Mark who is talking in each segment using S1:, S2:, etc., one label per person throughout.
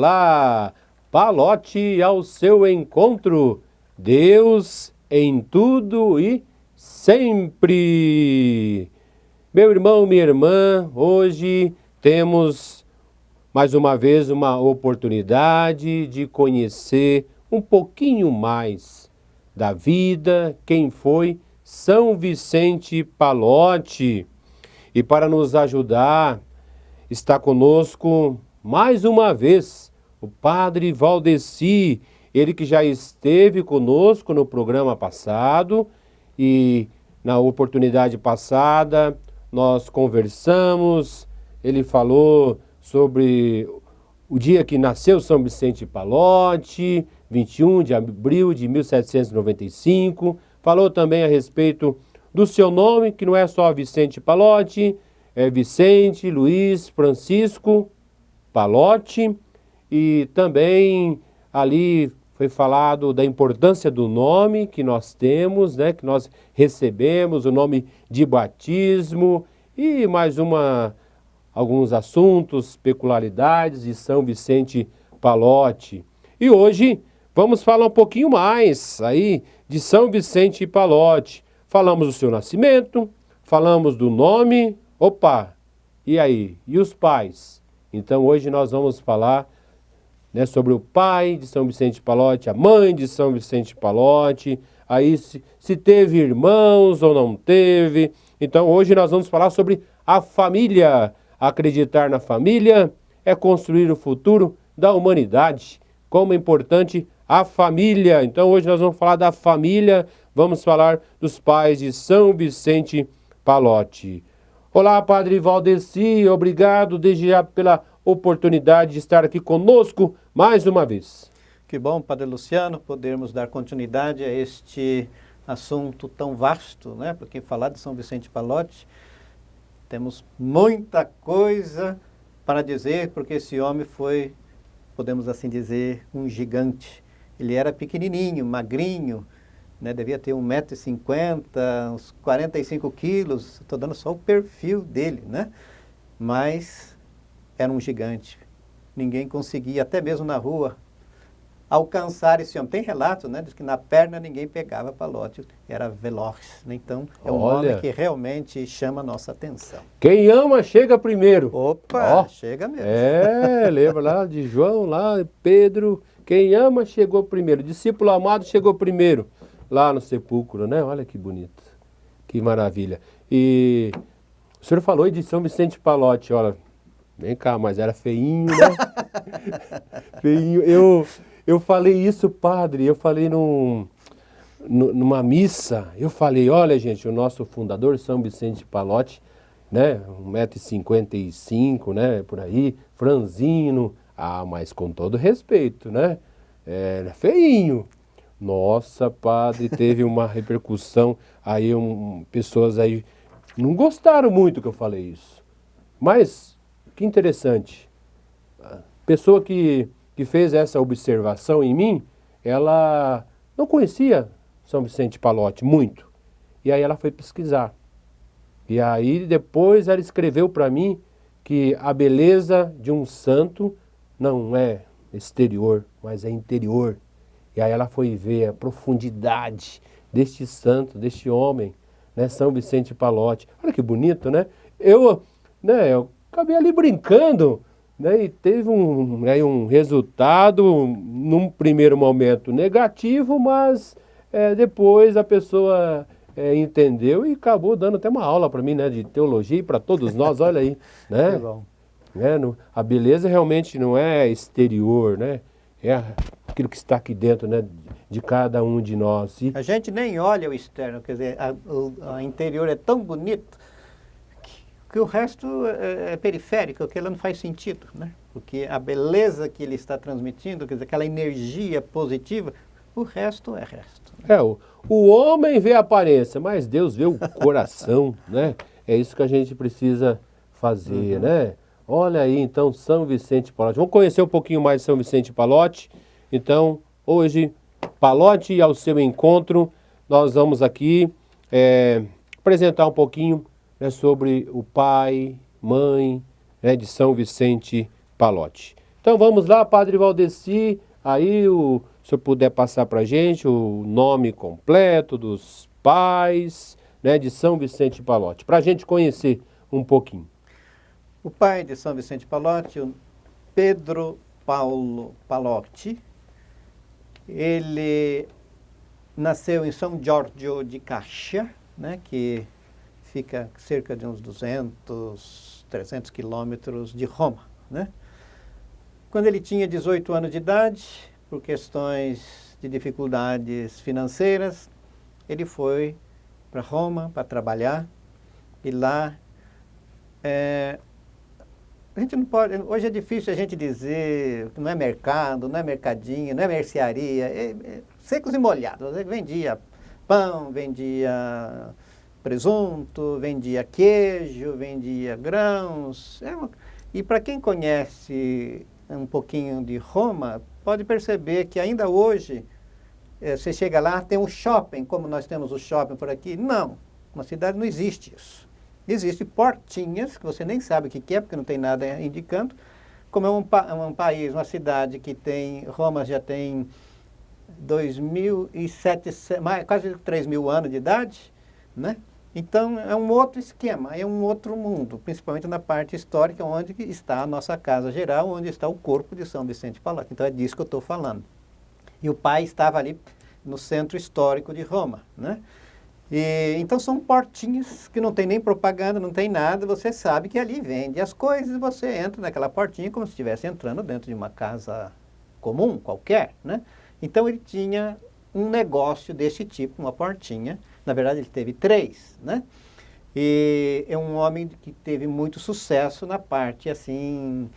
S1: Olá, Palote ao seu encontro, Deus em tudo e sempre. Meu irmão, minha irmã, hoje temos mais uma vez uma oportunidade de conhecer um pouquinho mais da vida, quem foi São Vicente Palote. E para nos ajudar, está conosco mais uma vez o Padre Valdeci, ele que já esteve conosco no programa passado e na oportunidade passada nós conversamos, ele falou sobre o dia que nasceu São Vicente Palote, 21 de abril de 1795, falou também a respeito do seu nome, que não é só Vicente Palote, é Vicente Luiz Francisco Palote, e também ali foi falado da importância do nome que nós temos, né, que nós recebemos, o nome de batismo e mais alguns assuntos, peculiaridades de São Vicente Palote. E hoje vamos falar um pouquinho mais aí de São Vicente Palote. Falamos do seu nascimento, falamos do nome, opa, e aí? E os pais? Então hoje nós vamos falar, né, sobre o pai de São Vicente Palote, a mãe de São Vicente Palote, aí se teve irmãos ou não teve. Então hoje nós vamos falar sobre a família. Acreditar na família é construir o futuro da humanidade. Como é importante a família. Então hoje nós vamos falar da família, vamos falar dos pais de São Vicente Palote. Olá, Padre Valdeci, obrigado desde já pela oportunidade de estar aqui conosco mais uma vez.
S2: Que bom, Padre Luciano, podermos dar continuidade a este assunto tão vasto, né? Porque falar de São Vicente Palote, temos muita coisa para dizer, porque esse homem foi, podemos assim dizer, um gigante. Ele era pequenininho, magrinho, né? Devia ter 1,50 m, uns 45 quilos, estou dando só o perfil dele, né? Mas era um gigante. Ninguém conseguia, até mesmo na rua, alcançar esse homem. Tem relato, né, de que na perna ninguém pegava Palote, era veloz, né? Então é um homem que realmente chama a nossa atenção.
S1: Quem ama chega primeiro.
S2: Opa, chega mesmo.
S1: Lembra lá de João, lá Pedro, quem ama chegou primeiro, discípulo amado chegou primeiro, lá no sepulcro, né? Olha que bonito, que maravilha. E o senhor falou de São Vicente Palote, olha, vem cá, mas era feinho, né? Feinho. Eu falei isso, padre, eu falei numa missa, eu falei, olha gente, o nosso fundador, São Vicente Palote, né, 1,55 m, né, por aí, franzino, mas com todo respeito, né, era feinho. Nossa, padre, teve uma repercussão, aí pessoas aí não gostaram muito que eu falei isso, mas que interessante, a pessoa que fez essa observação em mim, ela não conhecia São Vicente Palote muito. E aí ela foi pesquisar. E aí depois ela escreveu para mim que a beleza de um santo não é exterior, mas é interior. E aí ela foi ver a profundidade deste santo, deste homem, né, São Vicente Palote. Olha que bonito, né? Eu acabei ali brincando, né, e teve um resultado, num primeiro momento negativo, mas depois a pessoa entendeu e acabou dando até uma aula para mim, né, de teologia para todos nós, olha aí, né?
S2: Que bom.
S1: A beleza realmente não é exterior, né? É aquilo que está aqui dentro, né, de cada um de nós.
S2: A gente nem olha o externo, quer dizer, a interior é tão bonito que o resto é periférico, que ele não faz sentido, né? Porque a beleza que ele está transmitindo, quer dizer, aquela energia positiva, o resto é resto.
S1: Né? O homem vê a aparência, mas Deus vê o coração, né? É isso que a gente precisa fazer, né? Olha aí, então, São Vicente Palote. Vamos conhecer um pouquinho mais de São Vicente Palote. Então, hoje, Palote ao seu encontro, nós vamos aqui apresentar um pouquinho, né, sobre o pai, mãe, né, de São Vicente Palote. Então vamos lá, Padre Valdeci, aí se eu puder passar para a gente o nome completo dos pais, né, de São Vicente de Palotti, para a gente conhecer um pouquinho.
S2: O pai de São Vicente de Palotti, o Pedro Paulo Palotti, ele nasceu em São Giorgio di Cascia, né, que fica cerca de uns 200, 300 quilômetros de Roma, né? Quando ele tinha 18 anos de idade, por questões de dificuldades financeiras, ele foi para Roma para trabalhar e lá a gente não pode, hoje é difícil a gente dizer que não é mercado, não é mercadinho, não é mercearia, secos e molhados. Ele vendia pão, vendia presunto, vendia queijo, vendia grãos. E para quem conhece um pouquinho de Roma, pode perceber que ainda hoje, você chega lá, tem um shopping, como nós temos o shopping por aqui. Não, na cidade não existe isso. Existem portinhas, que você nem sabe o que é, porque não tem nada indicando. Como é um país, uma cidade que tem, Roma já tem 2.700, quase 3.000 anos de idade, né? Então, é um outro esquema, é um outro mundo, principalmente na parte histórica, onde está a nossa casa geral, onde está o corpo de São Vicente de Palotti. Então, é disso que eu estou falando. E o pai estava ali no centro histórico de Roma, né? Então, são portinhas que não tem nem propaganda, não tem nada, você sabe que ali vende as coisas, você entra naquela portinha como se estivesse entrando dentro de uma casa comum, qualquer, né? Então, ele tinha um negócio desse tipo, uma portinha. Na verdade, ele teve 3, né? E é um homem que teve muito sucesso na parte, assim,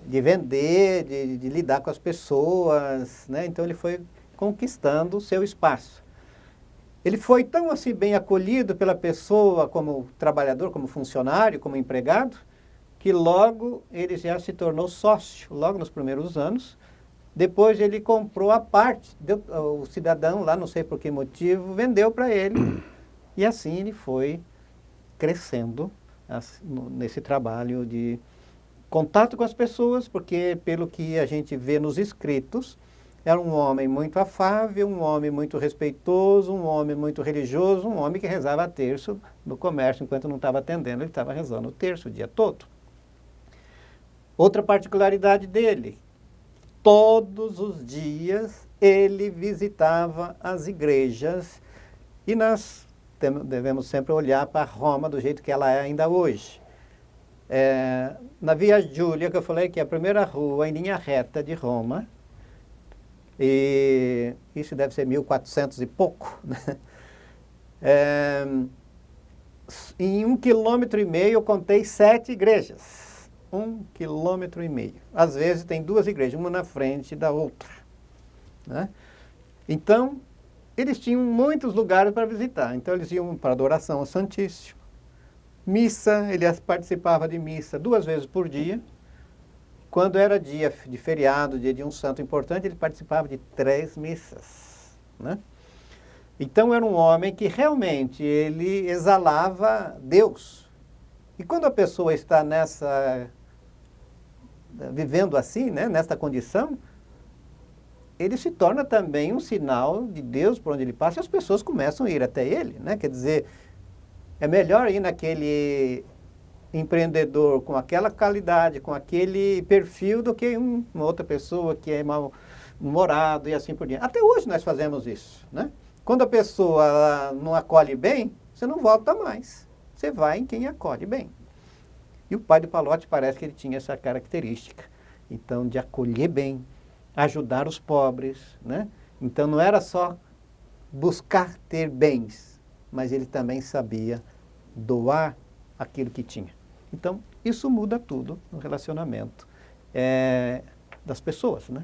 S2: de vender, de lidar com as pessoas, né? Então, ele foi conquistando o seu espaço. Ele foi tão, assim, bem acolhido pela pessoa como trabalhador, como funcionário, como empregado, que logo ele já se tornou sócio, logo nos primeiros anos. Depois ele comprou a parte, o cidadão lá, não sei por que motivo, vendeu para ele. E assim ele foi crescendo nesse trabalho de contato com as pessoas, porque pelo que a gente vê nos escritos, era um homem muito afável, um homem muito respeitoso, um homem muito religioso, um homem que rezava terço no comércio, enquanto não estava atendendo, ele estava rezando o terço o dia todo. Outra particularidade dele, todos os dias ele visitava as igrejas e nós devemos sempre olhar para Roma do jeito que ela é ainda hoje. Na Via Giulia, que eu falei que é a primeira rua em linha reta de Roma, e isso deve ser 1400 e pouco, né? Em 1,5 km eu contei 7 igrejas. 1,5 km. Às vezes tem 2 igrejas, uma na frente da outra, né? Então, eles tinham muitos lugares para visitar. Então, eles iam para adoração ao Santíssimo. Missa, ele participava de missa 2 vezes por dia. Quando era dia de feriado, dia de um santo importante, ele participava de 3 missas, né? Então, era um homem que realmente ele exalava Deus. E quando a pessoa está vivendo assim, né, nessa condição, ele se torna também um sinal de Deus por onde ele passa e as pessoas começam a ir até ele, né? Quer dizer, é melhor ir naquele empreendedor com aquela qualidade, com aquele perfil, do que uma outra pessoa que é mal-humorado e assim por diante. Até hoje nós fazemos isso, né? Quando a pessoa não acolhe bem, você não volta mais. Você vai em quem acolhe bem. E o pai do Palotti parece que ele tinha essa característica. Então, de acolher bem, ajudar os pobres, né? Então, não era só buscar ter bens, mas ele também sabia doar aquilo que tinha. Então, isso muda tudo no relacionamento das pessoas, né?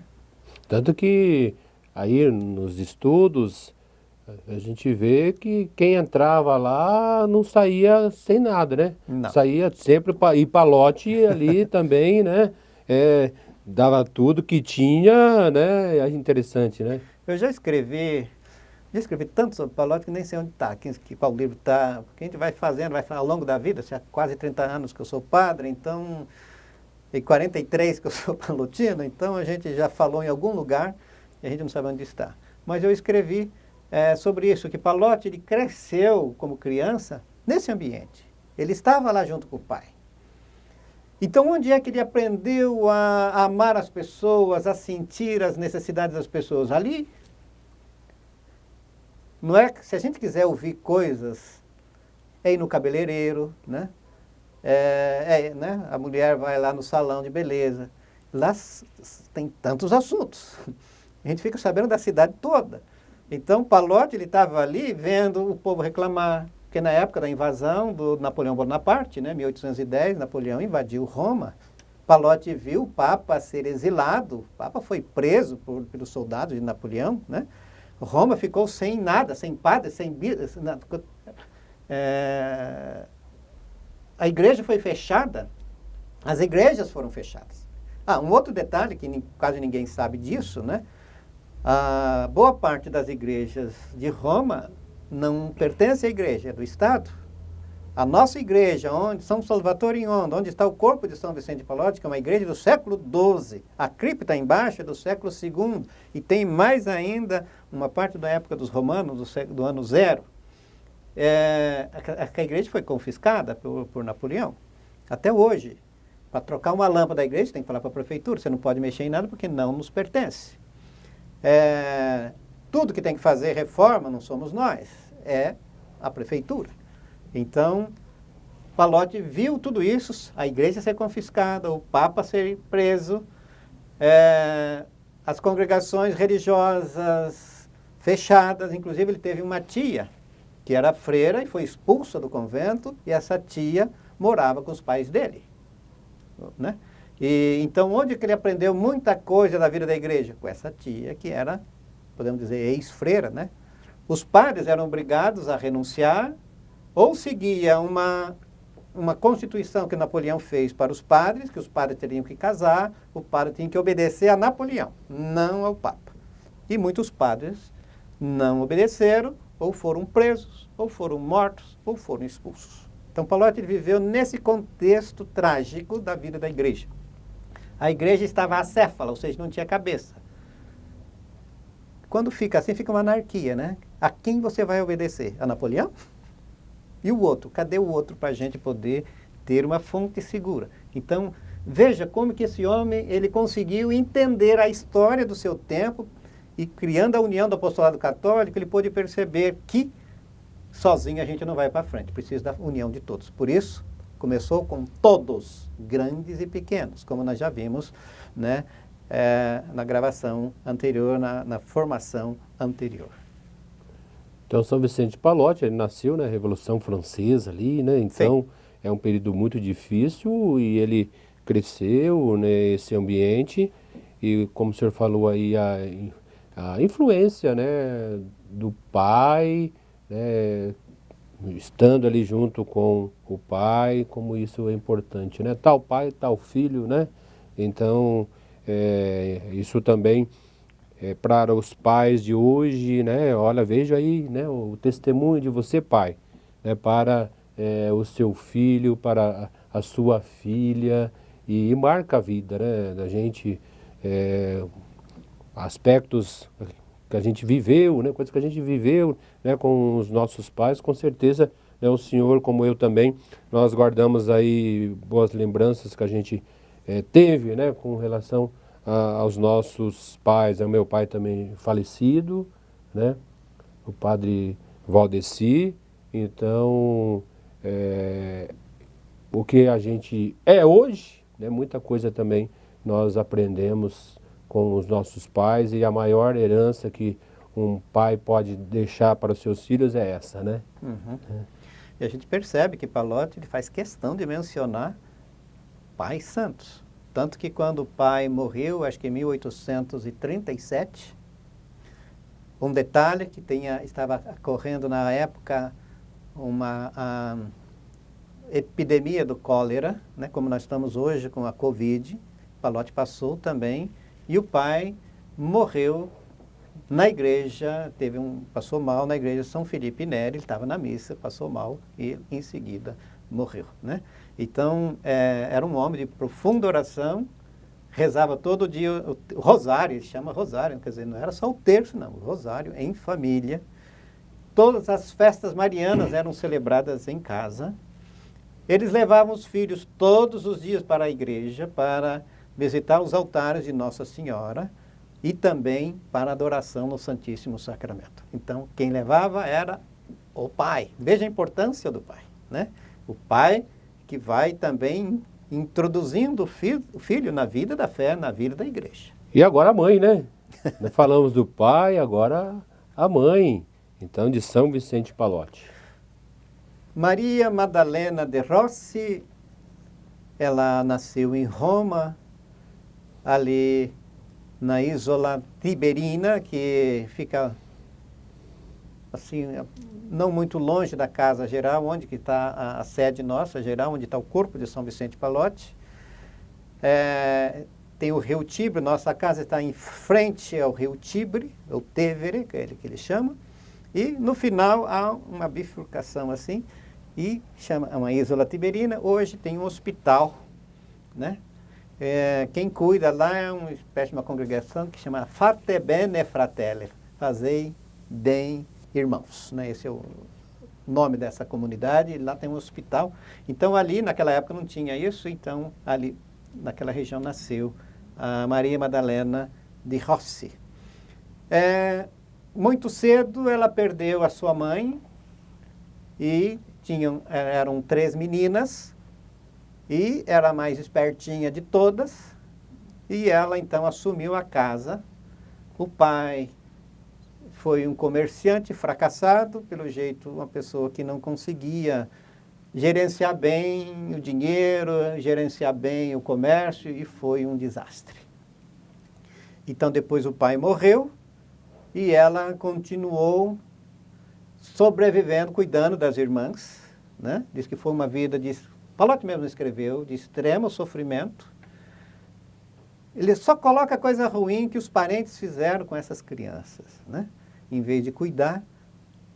S1: Tanto que aí nos estudos a gente vê que quem entrava lá não saía sem nada, né?
S2: Não.
S1: Saía sempre, e Palotti ali também, né? Dava tudo que tinha, né? É interessante, né?
S2: Eu já escrevi tanto sobre Palotti que nem sei onde está, qual livro está, porque a gente vai fazendo, ao longo da vida, já há quase 30 anos que eu sou padre, então em 43 que eu sou palotino, então a gente já falou em algum lugar e a gente não sabe onde está. Mas eu escrevi sobre isso, que Pallotti ele cresceu como criança nesse ambiente. Ele estava lá junto com o pai. Então, onde é que ele aprendeu a amar as pessoas, a sentir as necessidades das pessoas? Ali. Não é que se a gente quiser ouvir coisas, é ir no cabeleireiro, né? Né? A mulher vai lá no salão de beleza. Lá tem tantos assuntos. A gente fica sabendo da cidade toda. Então, Pallotti ele estava ali vendo o povo reclamar, porque na época da invasão do Napoleão Bonaparte, né, 1810, Napoleão invadiu Roma. Pallotti viu o Papa ser exilado, o Papa foi preso pelos soldados de Napoleão, né? Roma ficou sem nada, sem padre, sem a igreja foi fechada, as igrejas foram fechadas. Um outro detalhe que quase ninguém sabe disso, né? A boa parte das igrejas de Roma não pertence à igreja, é do Estado. A nossa igreja, São Salvatore in Onda, onde está o corpo de São Vicente de Pallotti, que é uma igreja do século XII. A cripta embaixo é do século II. E tem mais ainda uma parte da época dos romanos, do ano zero. A igreja foi confiscada por Napoleão. Até hoje. Para trocar uma lâmpada da igreja, tem que falar para a prefeitura. Você não pode mexer em nada porque não nos pertence. Tudo que tem que fazer reforma não somos nós, é a prefeitura. Então, Pallotti viu tudo isso, a igreja ser confiscada, o Papa ser preso, as congregações religiosas fechadas. Inclusive, ele teve uma tia que era freira e foi expulsa do convento, e essa tia morava com os pais dele, né? E então, onde que ele aprendeu muita coisa da vida da igreja? Com essa tia que era, podemos dizer, ex-freira, né? Os padres eram obrigados a renunciar ou seguia uma constituição que Napoleão fez para os padres, que os padres teriam que casar, o padre tinha que obedecer a Napoleão, não ao Papa. E muitos padres não obedeceram, ou foram presos, ou foram mortos, ou foram expulsos. Então, Pallotti viveu nesse contexto trágico da vida da igreja. A igreja estava acéfala, ou seja, não tinha cabeça. Quando fica assim, fica uma anarquia, né? A quem você vai obedecer? A Napoleão? E o outro? Cadê o outro para a gente poder ter uma fonte segura? Então, veja como que esse homem ele conseguiu entender a história do seu tempo e, criando a união do apostolado católico, ele pôde perceber que sozinho a gente não vai para frente, precisa da união de todos. Por isso, começou com todos, grandes e pequenos, como nós já vimos, né, na gravação anterior, na formação anterior.
S1: Então, São Vicente de Pallotti, ele nasceu na Revolução Francesa ali, né? Então, sim, é um período muito difícil e ele cresceu nesse ambiente e, como o senhor falou aí, a influência, né, do pai, né, estando ali junto com o pai, como isso é importante, né? Tal pai, tal filho, né? Então, isso também para os pais de hoje, né? Olha, veja aí, né, o testemunho de você, pai, né, para o seu filho, para a sua filha, e marca a vida, né, da gente, aspectos que a gente viveu, né, coisas que a gente viveu, né, com os nossos pais, com certeza, né, o senhor, como eu também, nós guardamos aí boas lembranças que a gente teve, né, com relação aos nossos pais. O meu pai também falecido, né, o padre Valdeci. Então, o que a gente é hoje, né, muita coisa também nós aprendemos com os nossos pais, e a maior herança que um pai pode deixar para os seus filhos é essa, né?
S2: Uhum. E a gente percebe que Pallotti ele faz questão de mencionar pais santos. Tanto que quando o pai morreu, acho que em 1837, um detalhe que estava ocorrendo na época uma epidemia do cólera, né, como nós estamos hoje com a Covid, Pallotti passou também, e o pai morreu na igreja, passou mal na igreja São Felipe Neri, ele estava na missa, passou mal e em seguida morreu, né? Então, era um homem de profunda oração, rezava todo dia o rosário, ele chama rosário, quer dizer, não era só o terço, não, o rosário em família. Todas as festas marianas eram celebradas em casa. Eles levavam os filhos todos os dias para a igreja para visitar os altares de Nossa Senhora e também para a adoração no Santíssimo Sacramento. Então, quem levava era o pai. Veja a importância do pai, né? O pai que vai também introduzindo o filho na vida da fé, na vida da igreja.
S1: E agora a mãe, né? Nós falamos do pai, agora a mãe. Então, de São Vicente Pallotti.
S2: Maria Madalena de Rossi, ela nasceu em Roma, ali na Isola Tiberina, que fica assim, não muito longe da Casa Geral, onde que está a sede nossa geral, onde está o corpo de São Vicente Pallotti. Tem o Rio Tibre, nossa casa está em frente ao Rio Tibre, o Tevere, que é ele que ele chama, e no final há uma bifurcação assim, e chama uma Isola Tiberina. Hoje tem um hospital, né? Quem cuida lá é uma espécie de uma congregação que chama Fate Bene Fratelli, fazei bem irmãos, né? Esse é o nome dessa comunidade. Lá tem um hospital. Então ali naquela época não tinha isso, então ali naquela região nasceu a Maria Madalena de Rossi. Muito cedo ela perdeu a sua mãe e eram 3 meninas e era a mais espertinha de todas, e ela então assumiu a casa. O pai foi um comerciante fracassado, pelo jeito uma pessoa que não conseguia gerenciar bem o dinheiro, gerenciar bem o comércio, e foi um desastre. Então depois o pai morreu e ela continuou sobrevivendo, cuidando das irmãs, né? Diz que foi uma vida Pallotti mesmo escreveu, de extremo sofrimento. Ele só coloca coisa ruim que os parentes fizeram com essas crianças, né? Em vez de cuidar,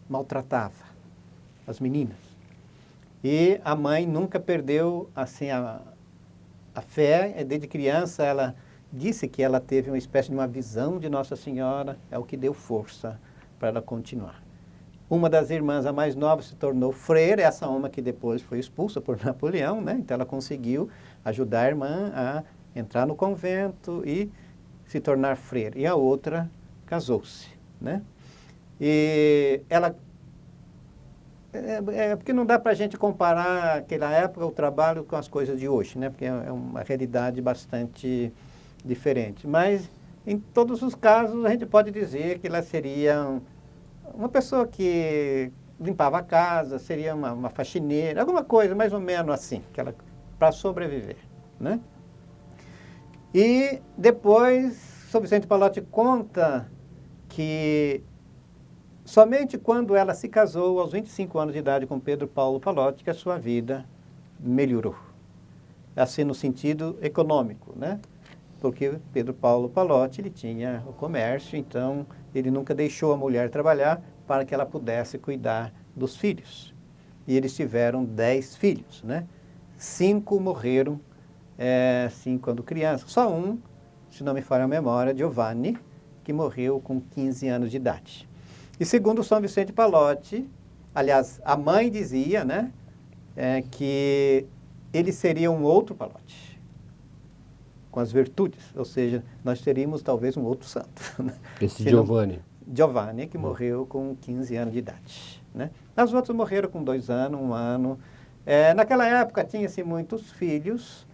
S2: maltratava as meninas. E a mãe nunca perdeu assim a fé. Desde criança ela disse que ela teve uma espécie de uma visão de Nossa Senhora, é o que deu força para ela continuar. Uma das irmãs, a mais nova, se tornou freira, essa uma que depois foi expulsa por Napoleão, né? Então ela conseguiu ajudar a irmã a entrar no convento e se tornar freira. E a outra casou-se, né? E ela... porque não dá para a gente comparar aquela época, o trabalho, com as coisas de hoje, né? Porque é uma realidade bastante diferente. Mas, em todos os casos, a gente pode dizer que ela seria uma pessoa que limpava a casa, seria uma faxineira, alguma coisa mais ou menos assim, para sobreviver, né? E depois, São Vicente Pallotti conta que somente quando ela se casou, aos 25 anos de idade, com Pedro Paulo Pallotti, que a sua vida melhorou. Assim, no sentido econômico, né? Porque Pedro Paulo Pallotti, ele tinha o comércio, então ele nunca deixou a mulher trabalhar para que ela pudesse cuidar dos filhos. E eles tiveram 10 filhos, né? 5 morreram, assim, quando criança. Só um, se não me falha a memória, Giovanni, que morreu com 15 anos de idade. E segundo São Vicente Pallotti, aliás, a mãe dizia, né, que ele seria um outro Pallotti, com as virtudes, ou seja, nós teríamos talvez um outro santo. Né?
S1: Esse Giovanni.
S2: Giovanni, que morreu com 15 anos de idade. Né? As outras morreram com 2 anos, 1 ano. Naquela época tinha-se muitos filhos,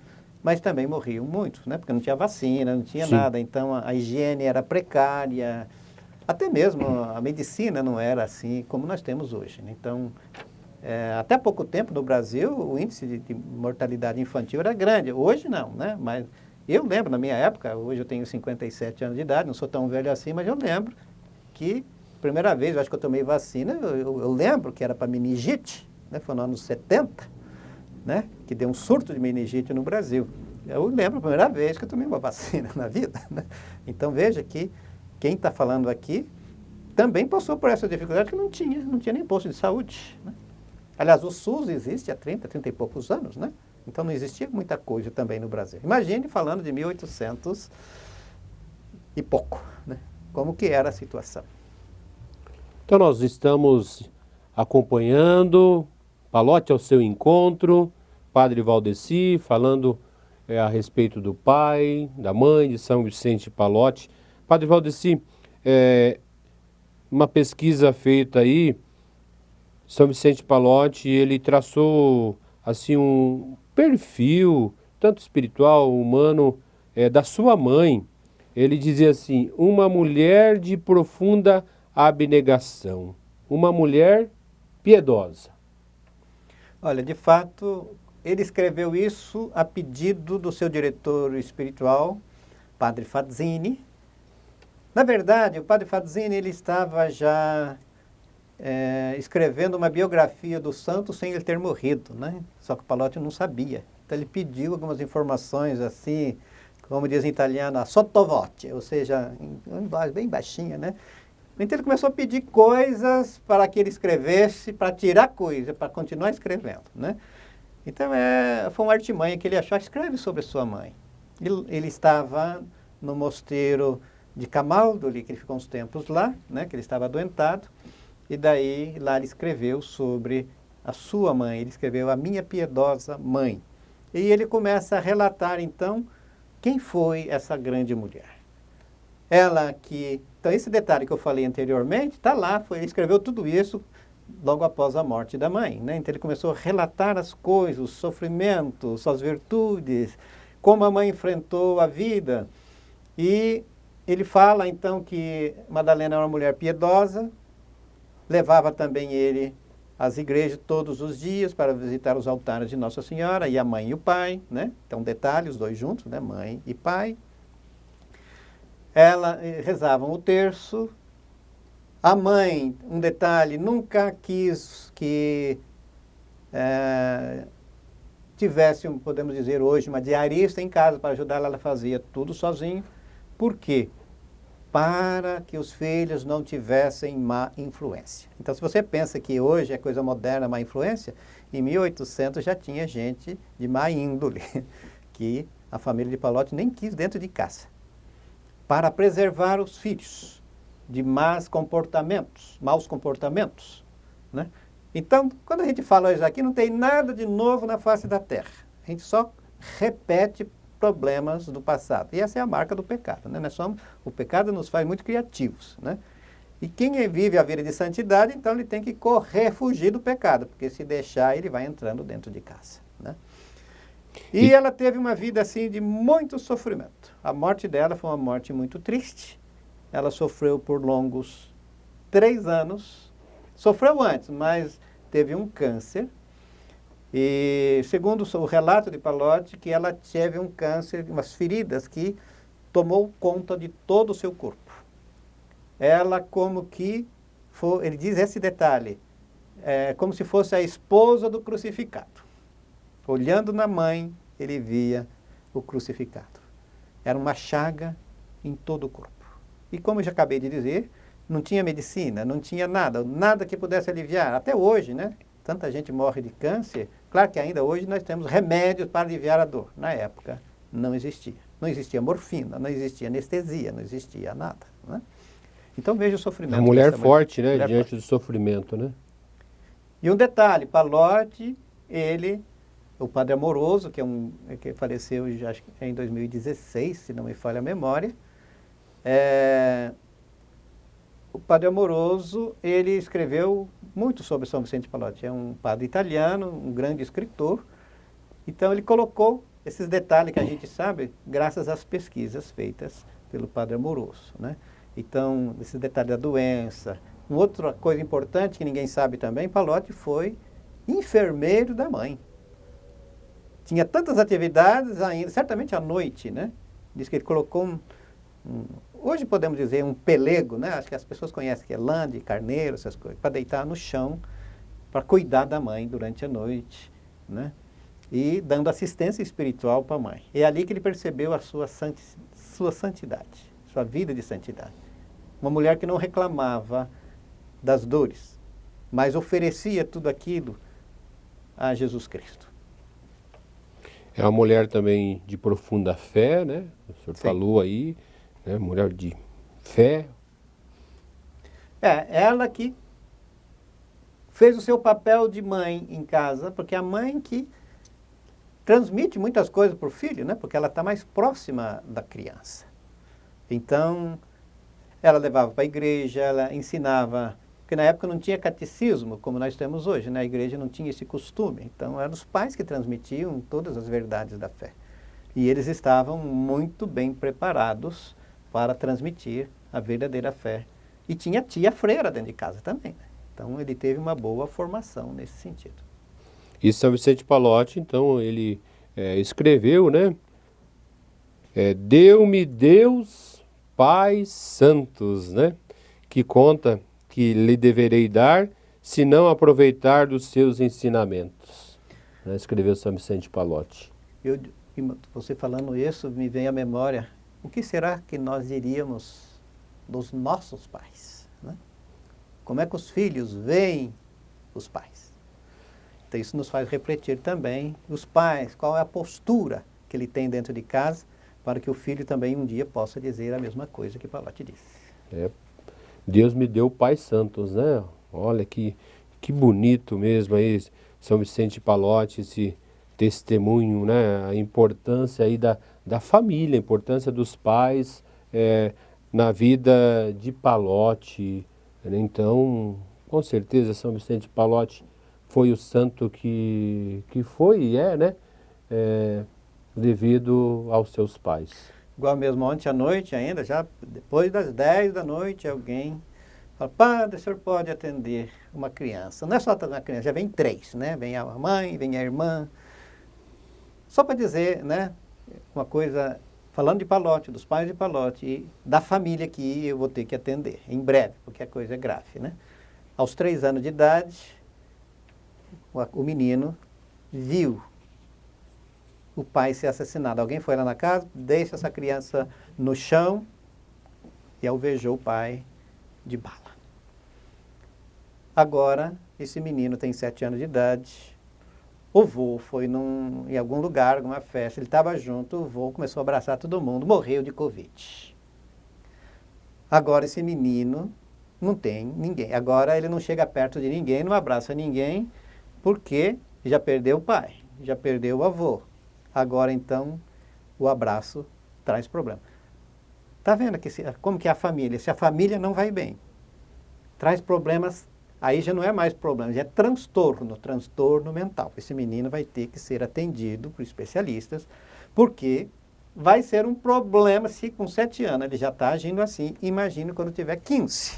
S2: mas também morriam muitos, né? Porque não tinha vacina, não tinha nada, então a higiene era precária, até mesmo a medicina não era assim como nós temos hoje. Né? Então, até pouco tempo no Brasil, o índice de mortalidade infantil era grande. Hoje não, né? Mas eu lembro, na minha época, hoje eu tenho 57 anos de idade, não sou tão velho assim, mas eu lembro que, primeira vez, eu acho que eu tomei vacina, eu lembro que era para meningite, né? Foi no ano 70, né? Que deu um surto de meningite no Brasil. Eu lembro a primeira vez que eu tomei uma vacina na vida. Né? Então, veja que quem está falando aqui também passou por essa dificuldade que não tinha nem posto de saúde, né? Aliás, o SUS existe há 30 e poucos anos, né? Então não existia muita coisa também no Brasil. Imagine falando de 1800 e pouco, né? Como que era a situação.
S1: Então nós estamos acompanhando Pallotti ao seu encontro, Padre Valdeci falando a respeito do pai, da mãe de São Vicente Pallotti. Padre Valdeci, uma pesquisa feita aí, São Vicente Pallotti, ele traçou assim um perfil, tanto espiritual, humano, da sua mãe. Ele dizia assim, uma mulher de profunda abnegação, uma mulher piedosa.
S2: Olha, de fato, ele escreveu isso a pedido do seu diretor espiritual, Padre Fazzini. Na verdade, o Padre Fazzini ele estava já escrevendo uma biografia do santo sem ele ter morrido, né? Só que o Pallotti não sabia. Então ele pediu algumas informações assim, como diz em italiano, a sottovoce, ou seja, em voz bem baixinha, né? Então ele começou a pedir coisas para que ele escrevesse, para tirar coisa, para continuar escrevendo, né? Então foi uma artimanha que ele achou, escreve sobre sua mãe. Ele estava no mosteiro de Camaldoli, que ele ficou uns tempos lá, né? Que ele estava adoentado. E daí, lá ele escreveu sobre a sua mãe, ele escreveu a minha piedosa mãe. E ele começa a relatar, então, quem foi essa grande mulher. Ela que... Então, esse detalhe que eu falei anteriormente, está lá, ele escreveu tudo isso logo após a morte da mãe, né? Então, ele começou a relatar as coisas, os sofrimentos, suas virtudes, como a mãe enfrentou a vida. E ele fala, então, que Madalena era uma mulher piedosa, levava também ele às igrejas todos os dias para visitar os altares de Nossa Senhora, e a mãe e o pai, né? Então, detalhe, os dois juntos, né? Mãe e pai. Ela rezavam o terço. A mãe, um detalhe, nunca quis que tivesse, podemos dizer hoje, uma diarista em casa para ajudá-la. Ela fazia tudo sozinho. Por quê? Para que os filhos não tivessem má influência. Então, se você pensa que hoje é coisa moderna, má influência, em 1800 já tinha gente de má índole, que a família de Pallotti nem quis dentro de casa, para preservar os filhos de maus comportamentos, né? Então, quando a gente fala hoje aqui, não tem nada de novo na face da terra. A gente só repete problemas do passado. E essa é a marca do pecado, né? O pecado nos faz muito criativos, né? E quem vive a vida de santidade, então ele tem que fugir do pecado, porque se deixar, ele vai entrando dentro de casa, né? E ela teve uma vida assim de muito sofrimento. A morte dela foi uma morte muito triste. Ela sofreu por longos 3 anos. Sofreu antes, mas teve um câncer. E segundo o relato de Pallotti, que ela teve um câncer, umas feridas que tomou conta de todo o seu corpo. Ela como que, ele diz esse detalhe, como se fosse a esposa do crucificado. Olhando na mãe, ele via o crucificado. Era uma chaga em todo o corpo. E como eu já acabei de dizer, não tinha medicina, não tinha nada que pudesse aliviar. Até hoje, né? Tanta gente morre de câncer. Claro que ainda hoje nós temos remédios para aliviar a dor. Na época, não existia. Não existia morfina, não existia anestesia, não existia nada, né? Então veja o sofrimento.
S1: Uma mulher forte, né? Diante do sofrimento, né?
S2: E um detalhe, Pallotti, o Padre Amoroso, que faleceu acho que em 2016, se não me falha a memória, o Padre Amoroso, ele escreveu muito sobre São Vicente Pallotti. É um padre italiano, um grande escritor. Então, ele colocou esses detalhes que a gente sabe graças às pesquisas feitas pelo Padre Amoroso, né? Então, esse detalhe da doença. Uma outra coisa importante que ninguém sabe também, Pallotti foi enfermeiro da mãe. Tinha tantas atividades ainda, certamente à noite, né? Diz que ele colocou hoje podemos dizer um pelego, né? Acho que as pessoas conhecem que é lã de carneiro, essas coisas, para deitar no chão, para cuidar da mãe durante a noite, né? E dando assistência espiritual para a mãe. É ali que ele percebeu a sua santidade, sua vida de santidade. Uma mulher que não reclamava das dores, mas oferecia tudo aquilo a Jesus Cristo.
S1: É uma mulher também de profunda fé, né? O senhor
S2: Sim.
S1: falou aí, né? Mulher de fé.
S2: É, ela que fez o seu papel de mãe em casa, porque a mãe que transmite muitas coisas para o filho, né? Porque ela está mais próxima da criança. Então, ela levava para a igreja, ela ensinava, porque na época não tinha catecismo como nós temos hoje, né? A igreja não tinha esse costume. Então, eram os pais que transmitiam todas as verdades da fé. E eles estavam muito bem preparados para transmitir a verdadeira fé. E tinha tia freira dentro de casa também, né? Então, ele teve uma boa formação nesse sentido.
S1: E São Vicente Pallotti, então, ele escreveu, né? Deu-me Deus pais santos, né? Que conta que lhe deverei dar, se não aproveitar dos seus ensinamentos. Né? Escreveu São Vicente Pallotti.
S2: Você falando isso, me vem à memória, o que será que nós diríamos dos nossos pais, né? Como é que os filhos veem os pais? Então isso nos faz refletir também, os pais, qual é a postura que ele tem dentro de casa, para que o filho também um dia possa dizer a mesma coisa que Pallotti disse.
S1: Deus me deu pais santos, né? Olha que bonito mesmo aí, São Vicente Pallotti, esse testemunho, né? A importância aí da família, a importância dos pais na vida de Pallotti. Né? Então, com certeza, São Vicente Pallotti foi o santo que foi e né? Devido aos seus pais.
S2: Igual mesmo ontem à noite ainda, já depois das 10 da noite, alguém fala, padre, o senhor pode atender uma criança. Não é só uma criança, já vem 3, né? Vem a mãe, vem a irmã. Só para dizer, né, uma coisa, falando de Pallotti, dos pais de Pallotti e da família que eu vou ter que atender, em breve, porque a coisa é grave, né? Aos 3 anos de idade, o menino viu o pai ser assassinado. Alguém foi lá na casa, deixa essa criança no chão e alvejou o pai de bala. Agora, esse menino tem 7 anos de idade. O vô foi em algum lugar, alguma festa, ele estava junto, o vô começou a abraçar todo mundo, morreu de Covid. Agora esse menino não tem ninguém. Agora ele não chega perto de ninguém, não abraça ninguém, porque já perdeu o pai, já perdeu o avô. Agora, então, o abraço traz problema. Está vendo como que é a família? Se a família não vai bem, traz problemas, aí já não é mais problema, já é transtorno mental. Esse menino vai ter que ser atendido por especialistas, porque vai ser um problema se com 7 anos ele já está agindo assim. Imagine quando tiver 15.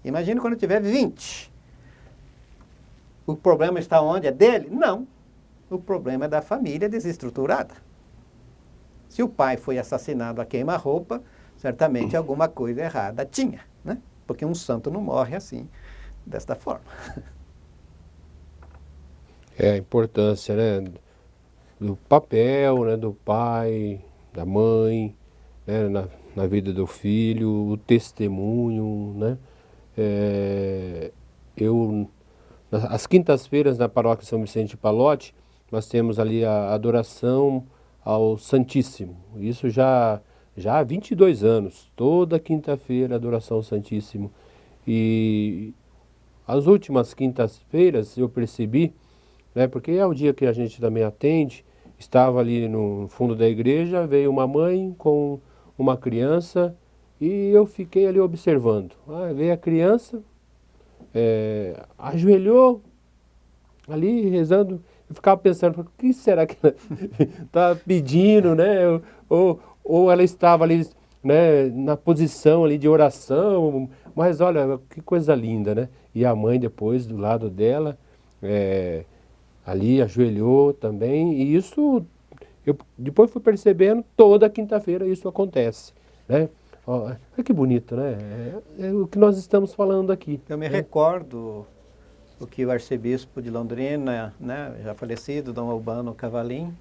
S2: Imagine quando tiver 20. O problema está onde? É dele? Não. O problema é da família desestruturada. Se o pai foi assassinado a queima-roupa, certamente alguma coisa errada tinha, né? Porque um santo não morre assim, desta forma.
S1: A importância, né, do papel, né, do pai, da mãe, né, na vida do filho, o testemunho, né? Às quintas-feiras na paróquia São Vicente de Pallotti, nós temos ali a adoração ao Santíssimo. Isso já há 22 anos, toda quinta-feira adoração ao Santíssimo. E as últimas quintas-feiras eu percebi, né, porque é o dia que a gente também atende, estava ali no fundo da igreja, veio uma mãe com uma criança e eu fiquei ali observando. Veio a criança, ajoelhou ali rezando, eu ficava pensando, o que será que ela está pedindo, né? Ou ela estava ali, né, na posição ali de oração, mas olha, que coisa linda, né? E a mãe depois do lado dela, ali ajoelhou também, e isso, eu depois fui percebendo, toda quinta-feira isso acontece, né? Olha que bonito, né? É o que nós estamos falando aqui.
S2: Eu me recordo o que o arcebispo de Londrina, né, já falecido, Dom Albano Cavalim,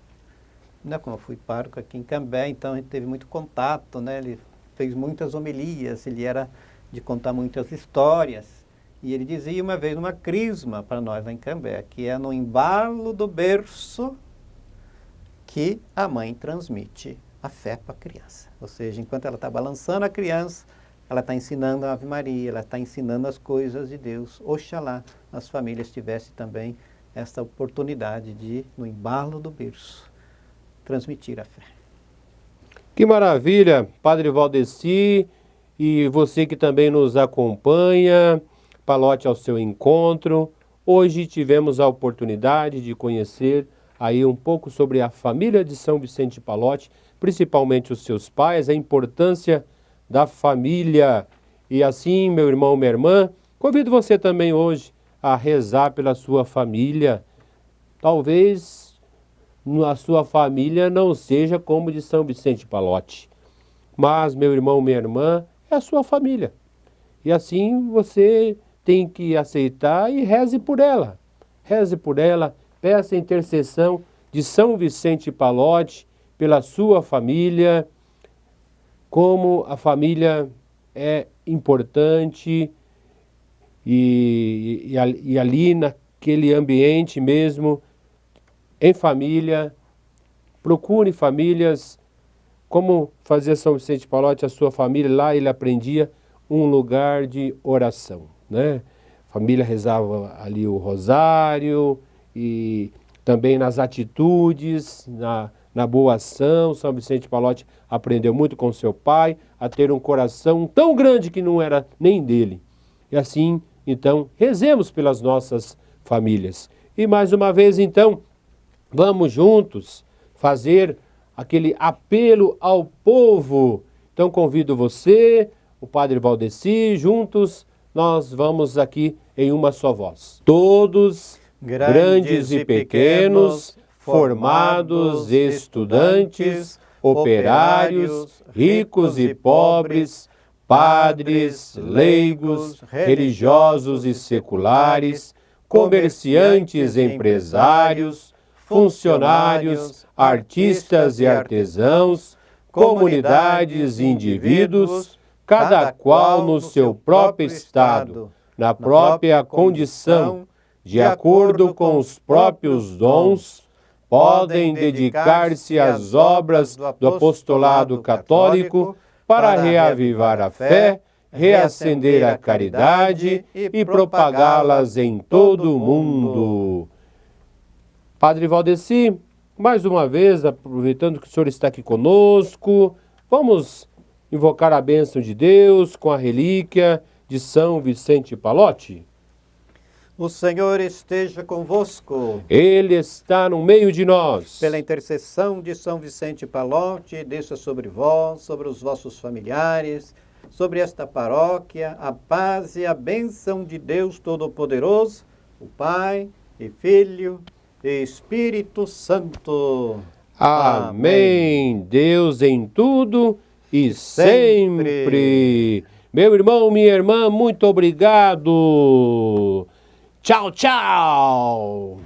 S2: né, como eu fui pároco aqui em Cambé, então a gente teve muito contato, né, ele fez muitas homilias, ele era de contar muitas histórias. E ele dizia uma vez uma crisma para nós lá em Cambé, que é no embalo do berço que a mãe transmite a fé para a criança. Ou seja, enquanto ela está balançando a criança, ela está ensinando a Ave Maria, ela está ensinando as coisas de Deus. Oxalá as famílias tivessem também essa oportunidade de, no embalo do berço, transmitir a fé.
S1: Que maravilha, Padre Valdeci, e você que também nos acompanha, Palote ao seu encontro. Hoje tivemos a oportunidade de conhecer aí um pouco sobre a família de São Vicente Palote, principalmente os seus pais, a importância da família. E assim, meu irmão, minha irmã, convido você também hoje a rezar pela sua família. Talvez a sua família não seja como de São Vicente Palote, mas, meu irmão, minha irmã, é a sua família. E assim você tem que aceitar e reze por ela. Reze por ela, peça a intercessão de São Vicente Palote pela sua família, como a família é importante e ali naquele ambiente mesmo, em família, procure famílias, como fazia São Vicente Palote, a sua família, lá ele aprendia um lugar de oração, né? A família rezava ali o rosário e também nas atitudes, na boa ação. São Vicente Palote aprendeu muito com seu pai a ter um coração tão grande que não era nem dele. E assim, então, rezemos pelas nossas famílias. E mais uma vez, então, vamos juntos fazer aquele apelo ao povo. Então convido você, o Padre Valdeci, juntos nós vamos aqui em uma só voz. Todos, grandes e pequenos, formados, estudantes, operários, ricos e pobres, padres, leigos, religiosos e seculares, comerciantes, empresários, funcionários, artistas e artesãos, comunidades e indivíduos, cada qual no seu próprio estado, na própria condição, de acordo com os próprios dons, podem dedicar-se às obras do apostolado católico para reavivar a fé, reacender a caridade e propagá-las em todo o mundo. Padre Valdeci, mais uma vez, aproveitando que o senhor está aqui conosco, vamos invocar a bênção de Deus com a relíquia de São Vicente Palote.
S2: O Senhor esteja convosco.
S1: Ele está no meio de nós.
S2: Pela intercessão de São Vicente Palote, desça sobre vós, sobre os vossos familiares, sobre esta paróquia, a paz e a bênção de Deus Todo-Poderoso, o Pai e Filho e Espírito Santo.
S1: Amém. Deus em tudo e sempre. Meu irmão, minha irmã, muito obrigado. Tchau, tchau.